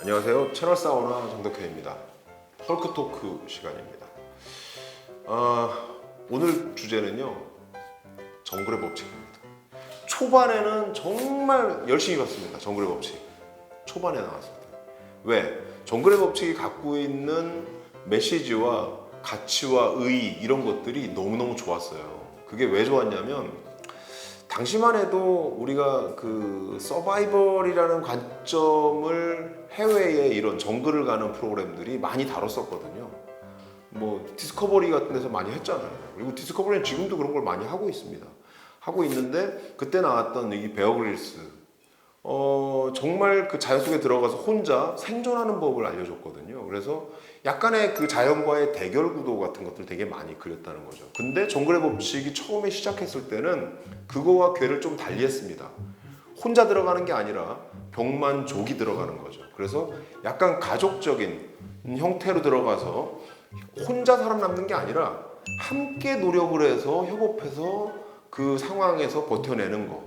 안녕하세요. 채널 사우나 정덕현입니다. 헐크 토크 시간입니다. 오늘 주제는요, 정글의 법칙입니다. 초반에는 정말 열심히 봤습니다. 정글의 법칙. 초반에 나왔습니다. 왜? 정글의 법칙이 갖고 있는 메시지와 가치와 의의 이런 것들이 너무너무 좋았어요. 그게 왜 좋았냐면 당시만 해도 우리가 그 서바이벌이라는 관점을 해외에 이런 정글을 가는 프로그램들이 많이 다뤘었거든요. 뭐 디스커버리 같은 데서 많이 했잖아요. 그리고 디스커버리는 지금도 그런 걸 많이 하고 있습니다. 하고 있는데 그때 나왔던 이 베어 그릴스 정말 그 자연 속에 들어가서 혼자 생존하는 법을 알려줬거든요. 그래서 약간의 그 자연과의 대결 구도 같은 것들 되게 많이 그렸다는 거죠. 근데 정글의 법칙이 처음에 시작했을 때는 그거와 궤를 좀 달리했습니다. 혼자 들어가는 게 아니라 병만족이 들어가는 거죠. 그래서 약간 가족적인 형태로 들어가서 혼자 살아남는 게 아니라 함께 노력을 해서 협업해서 그 상황에서 버텨내는 거,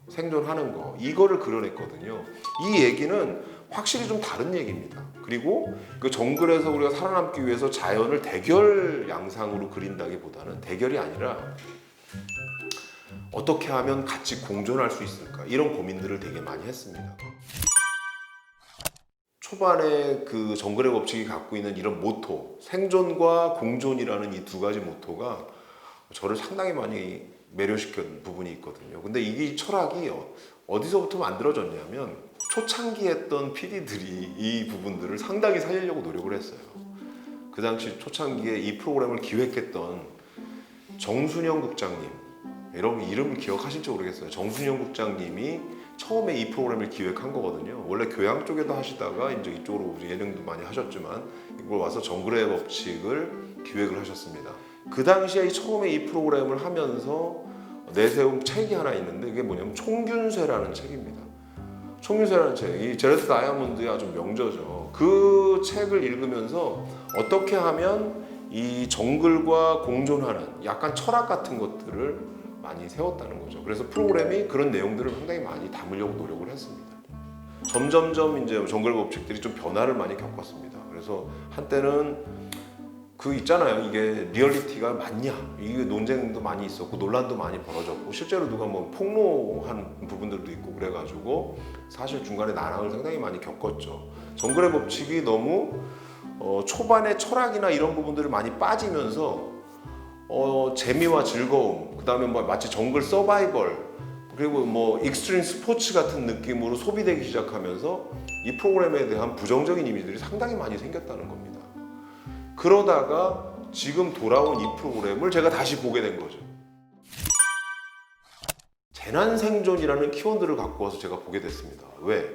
생존하는 거, 이거를 그려냈거든요. 이 얘기는 확실히 좀 다른 얘기입니다. 그리고 그 정글에서 우리가 살아남기 위해서 자연을 대결 양상으로 그린다기보다는 대결이 아니라 어떻게 하면 같이 공존할 수 있을까, 이런 고민들을 되게 많이 했습니다. 초반에 그 정글의 법칙이 갖고 있는 이런 모토, 생존과 공존이라는 이 두 가지 모토가 저를 상당히 많이 매료시킨 부분이 있거든요. 근데 이 철학이 어디서부터 만들어졌냐면 초창기 했던 PD들이 이 부분들을 상당히 살리려고 노력을 했어요. 그 당시 초창기에 이 프로그램을 기획했던 정순영 국장님, 여러분 이름을 기억하실지 모르겠어요. 정순영 국장님이 처음에 이 프로그램을 기획한 거거든요. 원래 교양 쪽에도 하시다가 이제 이쪽으로 예능도 많이 하셨지만 이걸 와서 정글의 법칙을 기획을 하셨습니다. 그 당시에 처음에 이 프로그램을 하면서 내세운 책이 하나 있는데 그게 뭐냐면 총균쇠라는 책입니다. 총균쇠라는 책, 이 제레드 다이아몬드의 아주 명저죠. 그 책을 읽으면서 어떻게 하면 이 정글과 공존하는 약간 철학 같은 것들을 많이 세웠다는 거죠. 그래서 프로그램이 그런 내용들을 상당히 많이 담으려고 노력을 했습니다. 점점점 이제 정글 법칙들이 좀 변화를 많이 겪었습니다. 그래서 한때는 그 있잖아요. 이게 리얼리티가 맞냐? 이게 논쟁도 많이 있었고 논란도 많이 벌어졌고 실제로 누가 뭐 폭로한 부분들도 있고 그래가지고 사실 중간에 난항을 상당히 많이 겪었죠. 정글의 법칙이 너무 초반에 철학이나 이런 부분들을 많이 빠지면서 재미와 즐거움, 그 다음에 뭐 마치 정글 서바이벌, 그리고 뭐 익스트림 스포츠 같은 느낌으로 소비되기 시작하면서 이 프로그램에 대한 부정적인 이미지들이 상당히 많이 생겼다는 겁니다. 그러다가 지금 돌아온 이 프로그램을 제가 다시 보게 된 거죠. 재난생존이라는 키워드를 갖고 와서 제가 보게 됐습니다. 왜?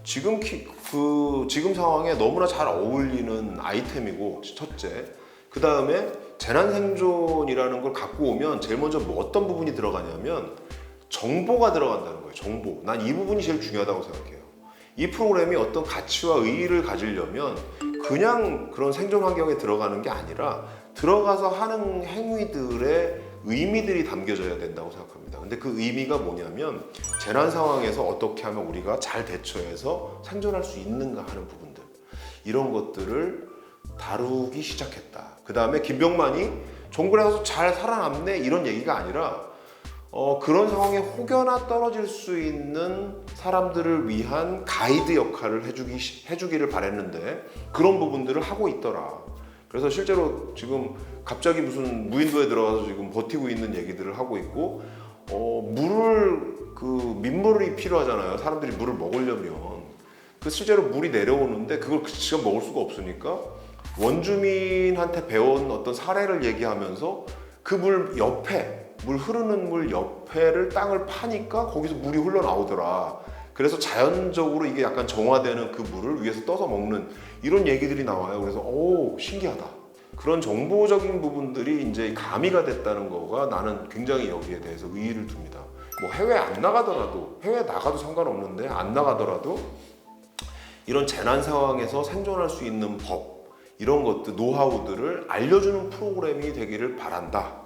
지금 지금 상황에 너무나 잘 어울리는 아이템이고 첫째, 그 다음에 재난생존이라는 걸 갖고 오면 제일 먼저 어떤 부분이 들어가냐면 정보가 들어간다는 거예요. 정보. 난 이 부분이 제일 중요하다고 생각해요. 이 프로그램이 어떤 가치와 의의를 가지려면 그냥 그런 생존 환경에 들어가는 게 아니라 들어가서 하는 행위들의 의미들이 담겨져야 된다고 생각합니다. 근데 그 의미가 뭐냐면 재난 상황에서 어떻게 하면 우리가 잘 대처해서 생존할 수 있는가 하는 부분들, 이런 것들을 다루기 시작했다. 그 다음에 김병만이 정글에 가서 잘 살아남네 이런 얘기가 아니라 그런 상황에 혹여나 떨어질 수 있는 사람들을 위한 가이드 역할을 해주기를 바랬는데 그런 부분들을 하고 있더라. 그래서 실제로 지금 갑자기 무슨 무인도에 들어가서 지금 버티고 있는 얘기들을 하고 있고 민물이 필요하잖아요. 사람들이 물을 먹으려면. 그 실제로 물이 내려오는데 그걸 지금 먹을 수가 없으니까 원주민한테 배운 어떤 사례를 얘기하면서 그 물 옆에, 물 흐르는 물 옆에를 땅을 파니까 거기서 물이 흘러나오더라. 그래서 자연적으로 이게 약간 정화되는 그 물을 위에서 떠서 먹는 이런 얘기들이 나와요. 그래서 오, 신기하다. 그런 정보적인 부분들이 이제 가미가 됐다는 거가 나는 굉장히 여기에 대해서 의의를 둡니다. 뭐 해외 안 나가더라도, 해외 나가도 상관없는데 안 나가더라도 이런 재난 상황에서 생존할 수 있는 법, 이런 것들, 노하우들을 알려주는 프로그램이 되기를 바란다.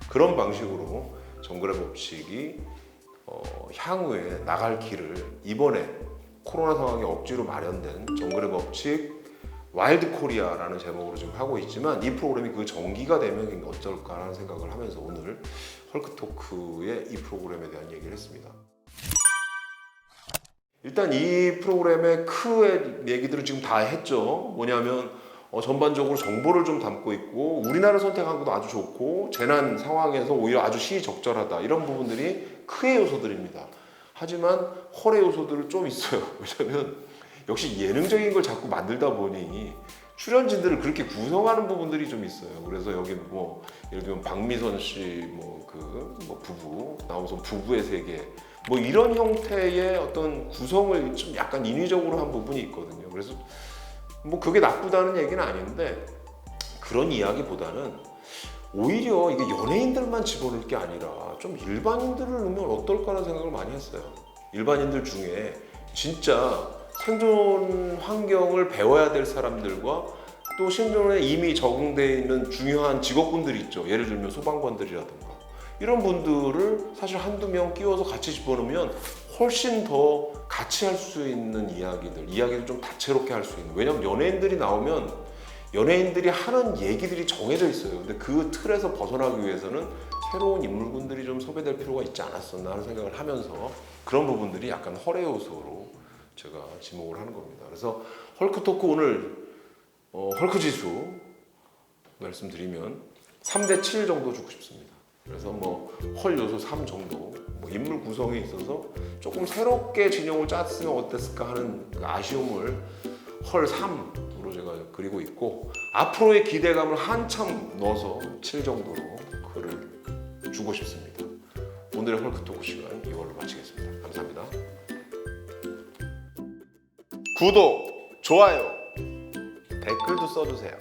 그런 방식으로 정글의 법칙이 향후에 나갈 길을 이번에 코로나 상황에 억지로 마련된 정글의 법칙 와일드 코리아라는 제목으로 지금 하고 있지만, 이 프로그램이 그 전기가 되면 어쩔까라는 생각을 하면서 오늘 헐크 토크의 이 프로그램에 대한 얘기를 했습니다. 일단 이 프로그램의 크의 얘기들을 지금 다 했죠. 뭐냐면 전반적으로 정보를 좀 담고 있고, 우리나라 선택한 것도 아주 좋고, 재난 상황에서 오히려 아주 시적절하다, 이런 부분들이 크의 요소들입니다. 하지만 헐의 요소들은 좀 있어요. 왜냐면 역시 예능적인 걸 자꾸 만들다 보니 출연진들을 그렇게 구성하는 부분들이 좀 있어요. 그래서 여기 뭐 예를 들면 박미선 씨 부부 나오서 부부의 세계 뭐 이런 형태의 어떤 구성을 좀 약간 인위적으로 한 부분이 있거든요. 그래서 뭐 그게 나쁘다는 얘기는 아닌데, 그런 이야기보다는 오히려 이게 연예인들만 집어넣을 게 아니라 좀 일반인들을 넣으면 어떨까라는 생각을 많이 했어요. 일반인들 중에 진짜 생존 환경을 배워야 될 사람들과 또 생존에 이미 적응되어 있는 중요한 직업군들이 있죠. 예를 들면 소방관들이라든가 이런 분들을 사실 한두 명 끼워서 같이 집어넣으면 훨씬 더 같이 할 수 있는 이야기를 좀 다채롭게 할 수 있는. 왜냐면 연예인들이 나오면 연예인들이 하는 얘기들이 정해져 있어요. 근데 그 틀에서 벗어나기 위해서는 새로운 인물군들이 좀 섭외될 필요가 있지 않았었나 하는 생각을 하면서, 그런 부분들이 약간 헐의 요소로 제가 지목을 하는 겁니다. 그래서 헐크 토크 오늘 헐크 지수 말씀드리면 3대 7 정도 주고 싶습니다. 그래서 뭐 헐 요소 3 정도, 뭐 인물 구성에 있어서 조금 새롭게 진영을 짰으면 어땠을까 하는 그 아쉬움을 헐 3으로 제가 그리고 있고, 앞으로의 기대감을 한참 넣어서 7 정도로 글을 주고 싶습니다. 오늘의 헐크 토크 시간 이걸로 마치겠습니다. 감사합니다. 구독, 좋아요, 댓글도 써주세요.